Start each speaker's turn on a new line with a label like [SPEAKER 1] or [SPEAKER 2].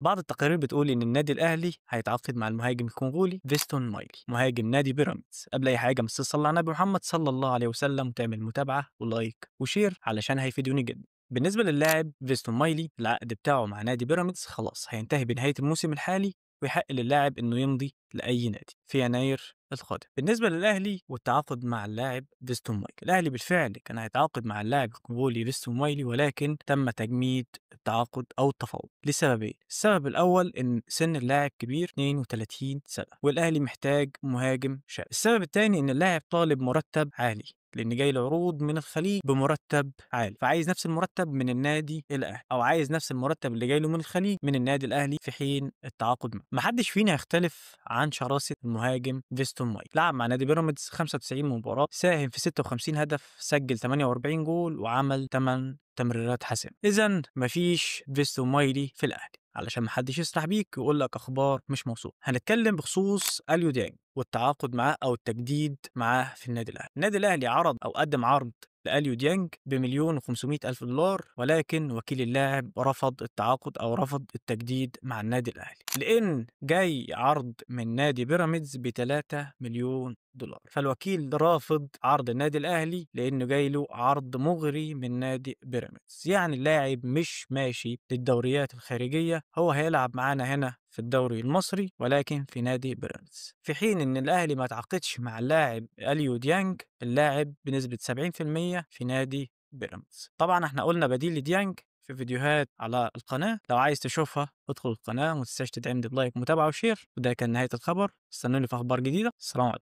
[SPEAKER 1] بعض التقارير بتقول إن النادي الأهلي هيتعاقد مع المهاجم الكونغولي فيستون مايلي مهاجم نادي بيراميدز. قبل أي حاجة بس صلى على النبي محمد صلى الله عليه وسلم وتعمل متابعة ولايك وشير علشان هيفيدوني جدا. بالنسبة للاعب فيستون مايلي، العقد بتاعه مع نادي بيراميدز خلاص هينتهي بنهاية الموسم الحالي، ويحق للاعب إنه يمضي لأي نادي في يناير القادم. بالنسبة للأهلي والتعاقد مع اللاعب فيستون مايلي، الأهلي بالفعل كان هيتعاقد مع اللاعب الكونغولي فيستون مايلي، ولكن تم تجميد التعاقد أو التفاوض لسببين. السبب الأول إن سن اللاعب كبير 32 سنة والأهلي محتاج مهاجم شاب. السبب الثاني إن اللاعب طالب مرتب عالي، لان جاي له عروض من الخليج بمرتب عالي، فعايز نفس المرتب من النادي الاهلي، او عايز نفس المرتب اللي جاي له من الخليج من النادي الاهلي في حين التعاقد معه. محدش فينا يختلف عن شراسه المهاجم فيستون مايك. لعب مع نادي بيراميدز 95 مباراه، ساهم في 56 هدف، سجل 48 جول، وعمل 8 تمريرات حاسمه. اذا مفيش فيستون مايلي في الاهلي، علشان محدش يسرح بيك ويقول لك اخبار مش موثوقه. هنتكلم بخصوص اليو ديانج والتعاقد معاه او التجديد معاه في النادي الاهلي. النادي الاهلي عرض او قدم عرض لاليو ديانج بمليون و500 الف دولار، ولكن وكيل اللاعب رفض التعاقد او رفض التجديد مع النادي الاهلي، لان جاي عرض من نادي بيراميدز ب 3 مليون دولار. فالوكيل رافض عرض النادي الاهلي لانه جاي له عرض مغري من نادي بيراميدز. يعني اللاعب مش ماشي للدوريات الخارجيه، هو هيلعب معانا هنا في الدوري المصري ولكن في نادي بيراميدز، في حين ان الاهلي ما تعاقدش مع اللاعب اليو ديانج، اللاعب بنسبه 70% في نادي بيراميدز. طبعا احنا قلنا بديل لديانج في فيديوهات على القناه، لو عايز تشوفها ادخل القناه وما تنساش تدعمني بلايك ومتابعه وشير. وده كان نهايه الخبر، استنوني في اخبار جديده. السلام عليكم.